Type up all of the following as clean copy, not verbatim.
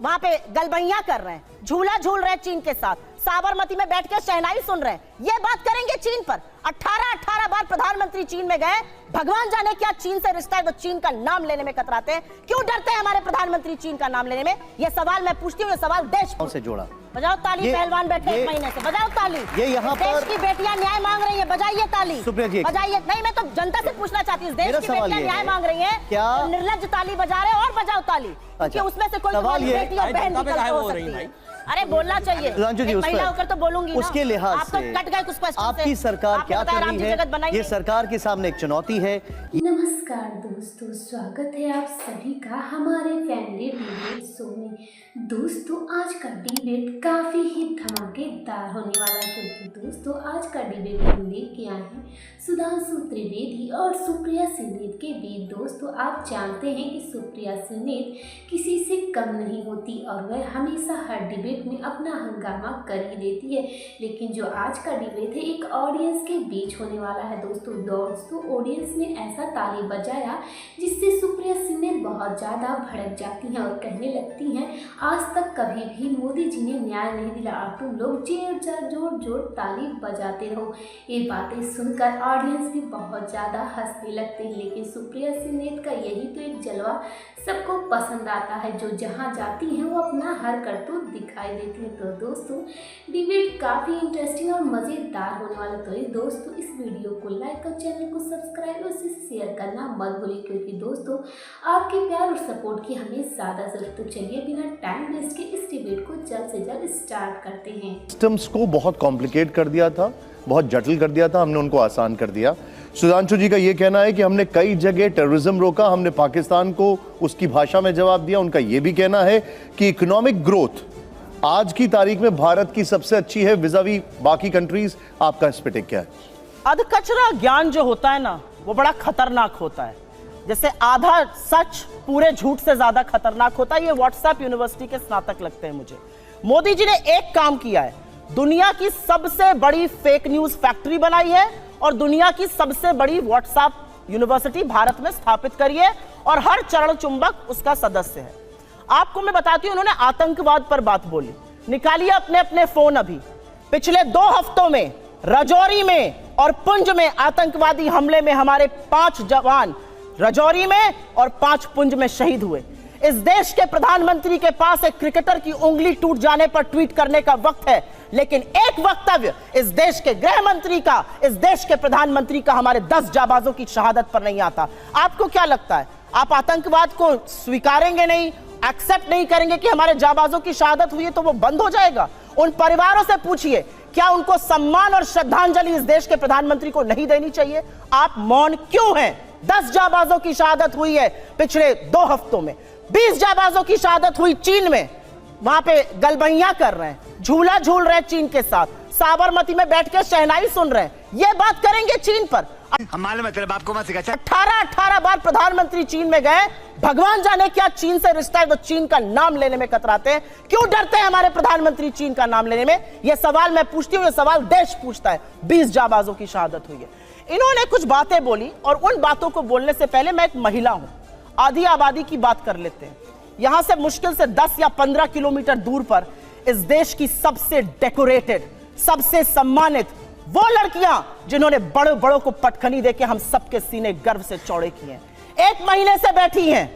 वहां पे गलबैया कर रहे हैं, झूला झूल रहे हैं चीन के साथ, साबरमती में बैठ के शहनाई सुन रहे हैं, ये बात करेंगे चीन पर। 18 बार प्रधानमंत्री चीन में गए, भगवान जाने क्या चीन से रिश्ता है तो चीन का नाम लेने में कतराते हैं। क्यों डरते हैं हमारे प्रधानमंत्री चीन का नाम लेने में? ये सवाल मैं पूछती हूँ, ये सवाल देश से जोड़ा। बजाओ ताली, पहलवान बैठे 1 महीने से, बजाओ ताली। ये यहाँ देश की बेटियां न्याय मांग रही है, बजाइए ताली, बजाइए। नहीं, मैं तो जनता से पूछना चाहती हूँ, देश की बेटियां न्याय मांग रही है, क्या निर्लज्ज ताली बजा रहे और बजाओ ताली, क्योंकि उसमें से कोई बेटी और बहन निकल हो सकती है। अरे बोलना चाहिए, महिला होकर तो बोलूंगी ना। उसके लिहाज आप तो से कट गए कुछ क्वेश्चन आपकी सरकार क्या कर रही है, ये सरकार के सामने एक चुनौती है। नमस्कार दोस्तों, स्वागत है आप सभी का हमारे फैमिली डिबेट शो में। दोस्तों आज का डिबेट काफ़ी ही धमाकेदार होने वाला है, क्योंकि दोस्तों आज का डिबेट हम लेके आए हैं सुधांशु त्रिवेदी और सुप्रिया सिनेत के बीच। दोस्तों आप जानते हैं कि सुप्रिया सिनेत किसी से कम नहीं होती और वह हमेशा हर डिबेट में अपना हंगामा कर ही देती है। लेकिन जो आज का डिबेट है एक ऑडियंस के बीच होने वाला है। दोस्तों ऑडियंस ने ऐसा ताली बजाया जिससे सुप्रिया सिनेत बहुत ज़्यादा भड़क जाती हैं और कहने लगती हैं आज तक कभी भी मोदी जी ने न्याय नहीं दिला और तुम लोग जोर ताली बजाते रहो। ये बातें सुनकर ऑडियंस भी बहुत ज़्यादा हंसने लगते हैं। लेकिन सुप्रिया सिनेत का यही तो एक जलवा सबको पसंद आता है, जो जहाँ जाती हैं वो अपना हर करतूत दिखाई देती है। तो दोस्तों डिबेट काफ़ी इंटरेस्टिंग और मज़ेदार होने वाला। तो दोस्तों इस वीडियो को लाइक और चैनल को सब्सक्राइब और शेयर करना मत भूलिए, क्योंकि दोस्तों आपके प्यार और सपोर्ट की हमें ज़्यादा जरूरत। तो चलिए बिना टाइम वेस्ट के इस डिबेट को जल्द से जल्द स्टार्ट करते हैं। सिस्टम्स को बहुत कॉम्प्लिकेट कर दिया था, बहुत जटिल कर दिया था, हमने उनको आसान कर दिया। सुधांशु जी का ये कहना है कि हमने कई जगह टेररिज्म रोका, हमने पाकिस्तान को उसकी भाषा में जवाब दिया। उनका ये भी कहना है कि इकोनॉमिक ग्रोथ आज की तारीख में भारत की सबसे अच्छी है विज़ावी बाकी कंट्रीज। आपका इस पे टेक क्या है? अधकचरा ज्ञान जो होता है ना वो बड़ा खतरनाक होता है। जैसे आधा सच पूरे झूठ से ज्यादा खतरनाक होता है। ये व्हाट्सएप यूनिवर्सिटी के स्नातक लगते हैं मुझे। मोदी जी ने एक काम किया है, दुनिया की सबसे बड़ी फेक न्यूज फैक्ट्री बनाई है और दुनिया की सबसे बड़ी व्हाट्सएप यूनिवर्सिटी भारत में स्थापित करी है और हर चरण चुंबक उसका सदस्य है। आपको मैं बताती हूं, उन्होंने आतंकवाद पर बात बोली। निकालिए अपने अपने फोन अभी। पिछले 2 हफ्तों में राजौरी में और पुंछ में आतंकवादी हमले में हमारे 5 जवान राजौरी में और 5 पुंछ में शहीद हुए। इस देश के प्रधानमंत्री के पास एक क्रिकेटर की उंगली टूट जाने पर ट्वीट करने का वक्त है, लेकिन एक वक्तव्य इस देश के गृह मंत्री का, इस देश के प्रधानमंत्री का हमारे 10 जाबाजों की शहादत पर नहीं आता। आपको क्या लगता है, आप आतंकवाद को स्वीकारेंगे नहीं, एक्सेप्ट नहीं करेंगे कि हमारे जाबाजों की शहादत हुई है तो वो बंद हो जाएगा? उन परिवारों से पूछिए, क्या उनको सम्मान और श्रद्धांजलि इस देश के प्रधानमंत्री को नहीं देनी चाहिए? आप मौन क्यों हैं? 10 जाबाजों की शहादत हुई है पिछले 2 हफ्तों में। 20 जाबाजों की शहादत हुई चीन में, वहां पे गलबैया कर रहे हैं, झूला झूल रहे हैं चीन के साथ, साबरमती में बैठ के शहनाई सुन रहे हैं। ये बात करेंगे चीन पर। हमारे मतलब आपको मत सिखा। 18 बार प्रधानमंत्री चीन में गए, भगवान जाने क्या चीन से रिश्ता है तो चीन का नाम लेने में कतराते हैं। क्यों डरते हैं हमारे प्रधानमंत्री चीन का नाम लेने में? यह सवाल मैं पूछती हूँ, यह सवाल देश पूछता है। 20 जाबाजों की शहादत हुई है। इन्होंने कुछ बातें बोली और उन बातों को बोलने से पहले मैं एक महिला हूं, आधी आबादी की बात कर लेते हैं। यहां से मुश्किल से 10 या 15 किलोमीटर दूर पर इस देश की सबसे डेकोरेटेड, सबसे सम्मानित वो लड़कियां जिन्होंने बड़े बड़ों को पटखनी देके हम सबके सीने गर्व से चौड़े किए हैं, 1 महीने से बैठी हैं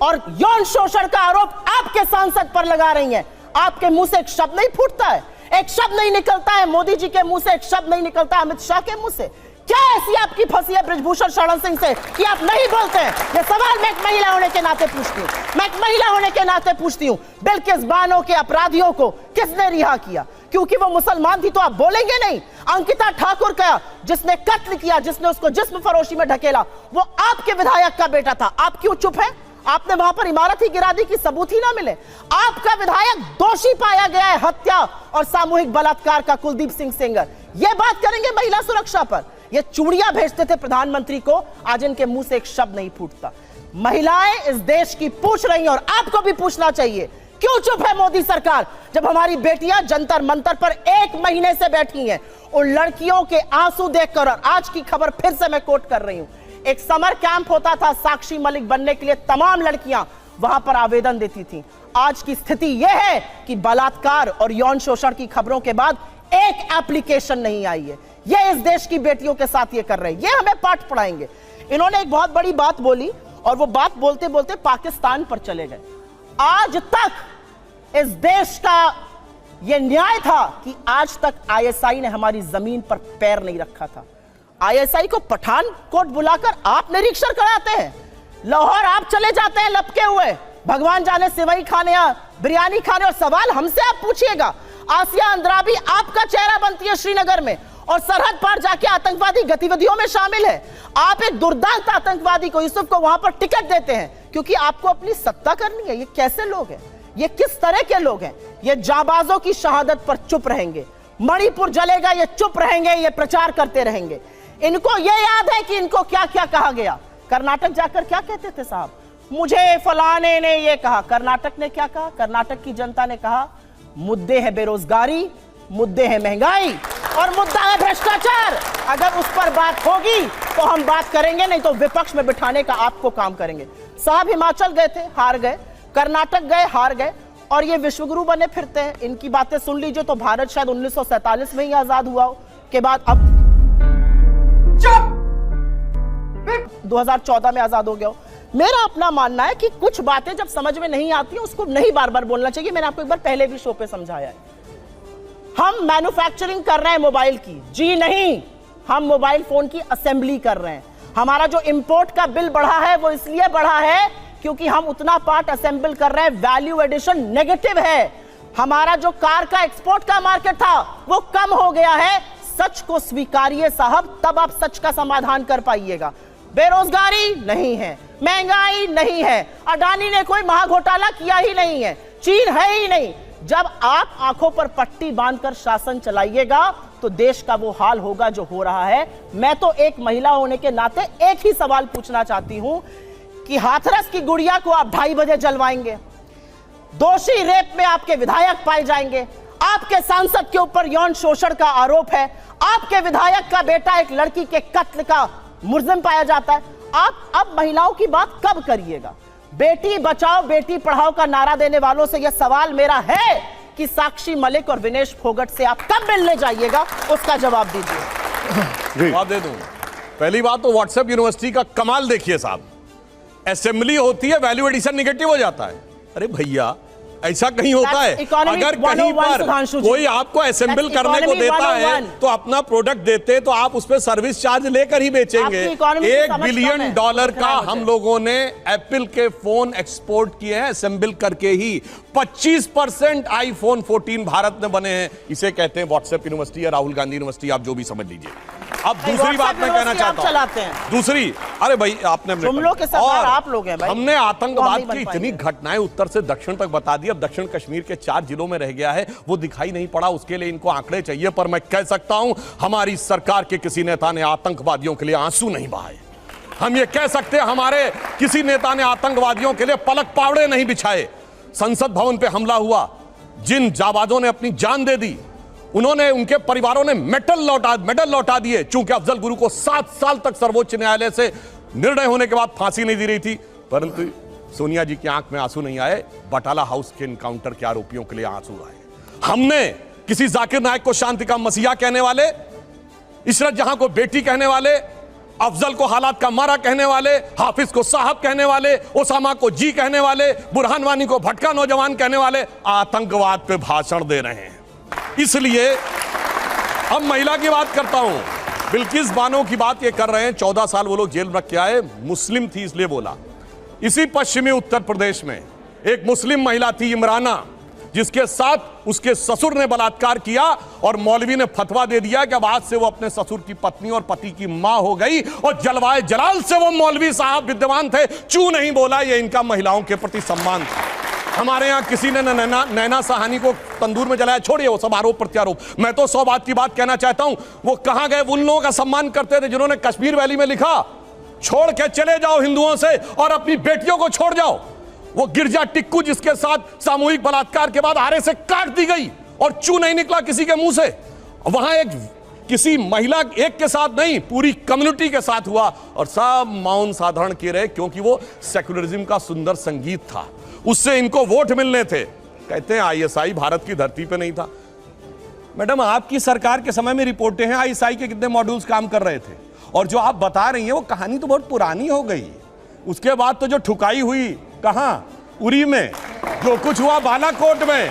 और यौन शोषण का आरोप आपके सांसद पर लगा रही हैं। आपके मुंह से एक शब्द नहीं फूटता है, एक शब्द नहीं निकलता है मोदी जी के मुंह से, एक शब्द नहीं निकलता है अमित शाह के मुंह से। क्या ऐसी आपकी फंसी है बृजभूषण शरण सिंह से कि आप नहीं बोलते हैं? ये सवाल मैं एक महिला होने के नाते पूछती हूँ, मैं एक महिला होने के नाते पूछती हूँ। बिल्किस बानो के अपराधियों को किसने रिहा किया? क्योंकि वो मुसलमान थी तो आप बोलेंगे नहीं। अंकिता ठाकुर का जिसने कत्ल किया, जिसने उसको जिस्म फरोशी में ढकेला, वो आपके विधायक का बेटा था। आप क्यों चुप है? आपने वहां पर इमारत ही गिरा दी कि सबूत ही ना मिले। आपका विधायक दोषी पाया गया है हत्या और सामूहिक बलात्कार का, कुलदीप सिंह सेंगर। ये बात करेंगे महिला सुरक्षा पर। ये चूड़ियां भेजते थे प्रधानमंत्री को, आज इनके मुंह से एक शब्द नहीं फूटता। महिलाएं इस देश की पूछ रही हैं और आपको भी पूछना चाहिए, क्यों चुप है मोदी सरकार जब हमारी बेटियां जंतर मंतर पर 1 महीने से बैठी हैं? उन लड़कियों के आंसू देखकर, और आज की खबर फिर से मैं कोट कर रही हूं, एक समर कैंप होता था साक्षी मलिक बनने के लिए, तमाम लड़कियां वहां पर आवेदन देती थी। आज की स्थिति यह है कि बलात्कार और यौन शोषण की खबरों के बाद एक एप्लीकेशन नहीं आई है। ये इस देश की बेटियों के साथ ये कर रहे हैं, ये हमें पाठ पढ़ाएंगे। इन्होंने एक बहुत बड़ी बात बोली और वो बात बोलते बोलते पाकिस्तान पर चले गए। आज तक इस देश का यह न्याय था कि आज तक आईएसआई ने हमारी जमीन पर पैर नहीं रखा था। आईएसआई को पठानकोट बुलाकर आप निरीक्षण कराते हैं, लाहौर आप चले जाते हैं लपके हुए, भगवान जाने सेवई खाने या बिरयानी खाने, और सवाल हमसे आप पूछिएगा। आसिया अंद्राबी आपका चेहरा बनती है श्रीनगर में और सरहद पार जाके आतंकवादी गतिविधियों में शामिल है। आप एक दुर्दांत आतंकवादी को, यूसुफ को वहां पर टिकट देते हैं क्योंकि आपको अपनी सत्ता करनी है। ये कैसे लोग हैं? ये किस तरह के लोग हैं? ये जाबाजों की शहादत पर चुप रहेंगे, मणिपुर जलेगा ये चुप रहेंगे, ये प्रचार करते रहेंगे। इनको ये याद है कि इनको क्या क्या कहा गया। कर्नाटक जाकर क्या कहते थे साहब, मुझे फलाने ने ये कहा। कर्नाटक ने क्या कहा? कर्नाटक की जनता ने कहा मुद्दे है बेरोजगारी, मुद्दे है महंगाई और मुद्दा है भ्रष्टाचार। अगर उस पर बात होगी तो हम बात करेंगे, नहीं तो विपक्ष में बिठाने का आपको काम करेंगे। साहब हिमाचल गए थे, हार गए, कर्नाटक गए, हार गए, और ये विश्वगुरु बने फिरते हैं। इनकी बातें सुन लीजिए तो भारत शायद 1947 में ही आजाद हुआ हो, के बाद अब 2014 में आजाद हो गया हो। मेरा अपना मानना है कि कुछ बातें जब समझ में नहीं आती है उसको नहीं बार बार बोलना चाहिए। मैंने आपको एक बार पहले भी शो पे समझाया है। हम मैन्युफैक्चरिंग कर रहे हैं मोबाइल की, जी नहीं, हम मोबाइल फोन की असेंबली कर रहे हैं। हमारा जो इंपोर्ट का बिल बढ़ा है वो इसलिए बढ़ा है क्योंकि हम उतना पार्ट असेंबल कर रहे हैं, वैल्यू एडिशन नेगेटिव है। हमारा जो कार का एक्सपोर्ट का मार्केट था वो कम हो गया है। सच को स्वीकारिए साहब, तब आप सच का समाधान कर पाइएगा। बेरोजगारी नहीं है, महंगाई नहीं है, अडानी ने कोई महाघोटाला किया ही नहीं है, चीन है ही नहीं। जब आप आंखों पर पट्टी बांधकर शासन चलाइएगा तो देश का वो हाल होगा जो हो रहा है। मैं तो एक महिला होने के नाते एक ही सवाल पूछना चाहती हूं कि हाथरस की गुड़िया को आप 2:30 बजे जलवाएंगे, दोषी रेप में आपके विधायक पाए जाएंगे, आपके सांसद के ऊपर यौन शोषण का आरोप है, आपके विधायक का बेटा एक लड़की के कत्ल का मुलजिम पाया जाता है। आप अब महिलाओं की बात कब करिएगा? बेटी बचाओ बेटी पढ़ाओ का नारा देने वालों से यह सवाल मेरा है कि साक्षी मलिक और विनेश फोगट से आप कब मिलने जाइएगा, उसका जवाब दीजिए। जवाब दे दूं। पहली बात तो व्हाट्सएप यूनिवर्सिटी का कमाल देखिए साहब, असेंबली होती है, वैल्यू एडिशन निगेटिव हो जाता है। अरे भैया ऐसा कहीं होता है? अगर कहीं पर कोई आपको असेंबल करने को देता है तो अपना प्रोडक्ट देते तो आप उस पर सर्विस चार्ज लेकर ही बेचेंगे। $1 बिलियन का हम लोगों ने एप्पल के फोन एक्सपोर्ट किए हैं असेंबल करके ही। 25% आईफोन 14 भारत में बने हैं। इसे कहते हैं व्हाट्सएप यूनिवर्सिटी या राहुल गांधी यूनिवर्सिटी, आप जो भी समझ लीजिए। अब दूसरी बात मैं कहना चाहता हूं, दूसरी, अरे भाई आपने आप लोग हैं भाई। हमने आतंकवाद की इतनी घटनाएं उत्तर से दक्षिण तक बता दी। अब दक्षिण कश्मीर के 4 जिलों में रह गया है, वो दिखाई नहीं पड़ा, उसके लिए इनको आंकड़े चाहिए। पर मैं कह सकता हूं हमारी सरकार के किसी नेता ने आतंकवादियों के लिए आंसू नहीं बहाए। हम ये कह सकते हैं हमारे किसी नेता ने आतंकवादियों के लिए पलक पावड़े नहीं बिछाए। संसद भवन पे हमला हुआ, जिन जाबाजों ने अपनी जान दे दी, उन्होंने, उनके परिवारों ने मेडल लौटा दिए। चूंकि अफजल गुरु को 7 साल तक सर्वोच्च न्यायालय से निर्णय होने के बाद फांसी नहीं दी रही थी, परंतु सोनिया जी की आंख में आंसू नहीं आए, बटाला हाउस के इनकाउंटर के आरोपियों के लिए आंसू आए। हमने किसी जाकिर नायक को शांति का मसीहा कहने वाले, इशरत जहां को बेटी कहने वाले, अफजल को हालात का मारा कहने वाले, हाफिज को साहब कहने वाले, ओसामा को जी कहने वाले, बुरहान वानी को भटका नौजवान कहने वाले आतंकवाद पे भाषण दे रहे हैं। इसलिए अब महिला की बात करता हूं। बिल्किस बानो की बात ये कर रहे हैं, 14 साल वो लोग जेल में रख के आए, मुस्लिम थी इसलिए बोला। इसी पश्चिमी उत्तर प्रदेश में एक मुस्लिम महिला थी इमराना, जिसके साथ उसके ससुर ने बलात्कार किया और मौलवी ने फतवा दे दिया कि अब आज से वो अपने ससुर की पत्नी और पति की मां हो गई। और जलवाए जलाल से वो मौलवी साहब विद्यमान थे, चू नहीं बोला। ये इनका महिलाओं के प्रति सम्मान था। हमारे यहां किसी ने नैना साहनी को तंदूर में जलाया, छोड़िए वो सब आरोप प्रत्यारोप। मैं तो 100 बात की बात कहना चाहता हूं, वो कहां गए उन लोगों का सम्मान करते थे जिन्होंने कश्मीर वैली में लिखा, छोड़ के चले जाओ हिंदुओं से और अपनी बेटियों को छोड़ जाओ। वो गिरजा टिक्कू जिसके साथ सामूहिक बलात्कार के बाद आरे से काट दी गई और चू नहीं निकला किसी के मुंह से। वहां एक किसी महिला एक के साथ नहीं, पूरी कम्युनिटी के साथ हुआ और सब मौन साधारण किए रहे, क्योंकि वो सेक्युलरिज्म का सुंदर संगीत था। उससे इनको वोट मिलने थे। कहते हैं आईएसआई भारत की धरती पे नहीं था। मैडम, आपकी सरकार के समय में रिपोर्टें हैं आईएसआई के कितने मॉड्यूल्स काम कर रहे थे, और जो आप बता रही हैं वो कहानी तो बहुत पुरानी हो गई। उसके बाद तो जो ठुकाई हुई कहां, उरी में, जो कुछ हुआ बालाकोट में,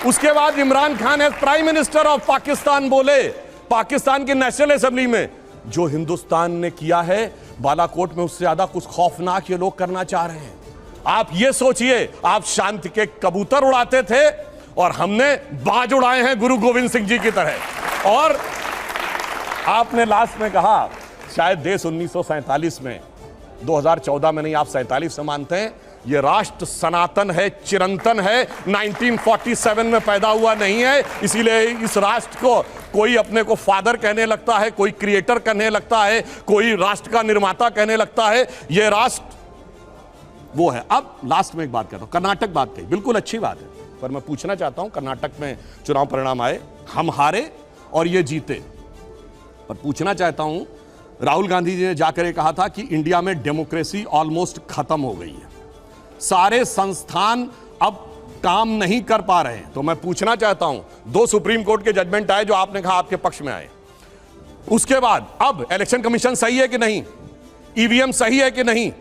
उसके बाद Imran Khan as prime minister of Pakistan बोले पाकिस्तान की नेशनल असेंबली में, जो हिंदुस्तान ने किया है बालाकोट में उससे ज्यादा कुछ खौफनाक ये लोग करना चाह रहे हैं। आप ये सोचिए, आप शांति के कबूतर उड़ाते थे और हमने बाज उड़ाए हैं गुरु गोविंद सिंह जी की तरह। और आपने लास्ट में कहा शायद देश 1947 में, 2014 में नहीं, आप 47 से मानते हैं, ये राष्ट्र सनातन है, चिरंतन है, 1947 में पैदा हुआ नहीं है। इसीलिए इस राष्ट्र को कोई अपने को फादर कहने लगता है, कोई क्रिएटर कहने लगता है, कोई राष्ट्र का निर्माता कहने लगता है। ये राष्ट्र वो है। अब लास्ट में एक बात कहता हूं, कर्नाटक बात कही, बिल्कुल अच्छी बात है, पर मैं पूछना चाहता हूं, कर्नाटक में चुनाव परिणाम आए, हम हारे और ये जीते, पर पूछना चाहता हूं, राहुल गांधी जी ने जाकर कहा था कि इंडिया में डेमोक्रेसी ऑलमोस्ट खत्म हो गई है, सारे संस्थान अब काम नहीं कर पा रहे हैं। तो मैं पूछना चाहता हूं, 2 सुप्रीम कोर्ट के जजमेंट आए जो आपने कहा आपके पक्ष में आए, उसके बाद अब इलेक्शन कमीशन सही है कि नहीं, ईवीएम सही है कि नहीं,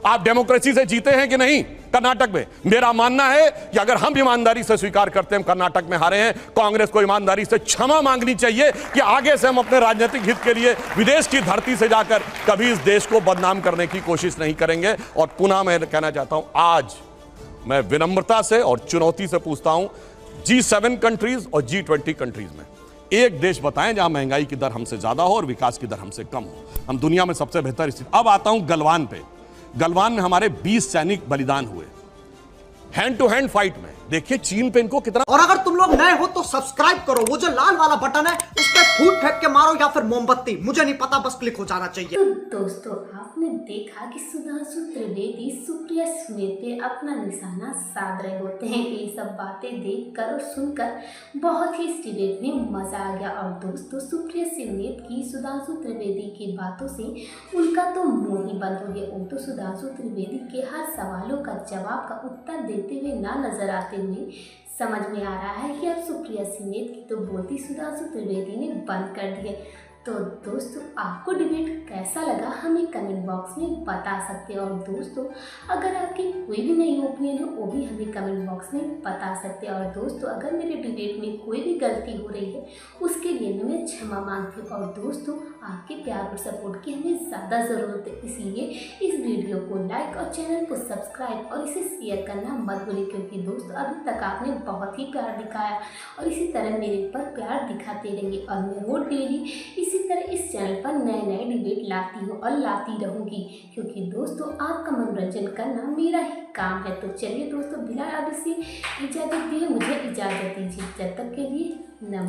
आप डेमोक्रेसी से जीते हैं कि नहीं कर्नाटक में? मेरा मानना है कि अगर हम ईमानदारी से स्वीकार करते हैं हम कर्नाटक में हारे हैं, कांग्रेस को ईमानदारी से क्षमा मांगनी चाहिए कि आगे से हम अपने राजनीतिक हित के लिए विदेश की धरती से जाकर कभी इस देश को बदनाम करने की कोशिश नहीं करेंगे। और पुनः मैं कहना चाहता हूं, आज मैं विनम्रता से और चुनौती से पूछता हूं, G7 कंट्रीज और G20 कंट्रीज में एक देश बताएं जहां महंगाई की दर हमसे ज्यादा हो और विकास की दर हमसे कम हो। हम दुनिया में सबसे बेहतर स्थिति। अब आता हूं गलवान पे। गलवान में हमारे 20 सैनिक बलिदान हुए हैंड टू हैंड फाइट में। देखिए चीन पे इनको कितना। और अगर तुम लोग नए हो तो सब्सक्राइब करो, वो जो लाल वाला बटन है उस पर फूट फेंक के मारो या फिर मोमबत्ती, मुझे नहीं पता, बस क्लिक हो जाना चाहिए। तो दोस्तों, आपने देखा कि सुधांशु त्रिवेदी सुप्रिया सुनीत पे अपना निशाना साध रहे होते हैं। ये सब बातें देखकर और सुनकर बहुत ही इस डिबेट में मजा आ गया। और दोस्तों, सुप्रिया सुनीत की सुधांशु त्रिवेदी की बातों से उनका तो मुंह ही बंद हो गया। वो तो सुधांशु त्रिवेदी के हर सवालों का जवाब का उत्तर देते हुए ना नजर आते हुए समझ में आ रहा है कि अब सुप्रिया सुनीत की तो बोलती सुधांशु त्रिवेदी ने बंद कर दी है। तो दोस्तों, आपको डिबेट कैसा लगा हमें कमेंट बॉक्स में बता सकते हैं। और दोस्तों, अगर आपकी कोई भी नई ओपिनियन है वो भी हमें कमेंट बॉक्स में बता सकते हैं। और दोस्तों, अगर मेरे डिबेट में कोई भी गलती हो रही है उसके लिए मैं क्षमा मांगती हूँ। और दोस्तों, आपके प्यार और सपोर्ट की हमें ज़्यादा ज़रूरत है, इसीलिए इस वीडियो को लाइक और चैनल को सब्सक्राइब और इसे शेयर करना मत भूलिए। क्योंकि दोस्तों, अभी तक आपने बहुत ही प्यार दिखाया और इसी तरह मेरे पर प्यार दिखाते रहेंगे। और मैं रोज डेली इसी तरह इस चैनल पर नए नए डिबेट लाती हूँ और लाती रहूँगी, क्योंकि दोस्तों आपका मनोरंजन करना मेरा ही काम है। तो चलिए दोस्तों, बिना आगे से इजाज़त दिए मुझे इजाज़त दीजिए। जब तक के लिए नमस्कार।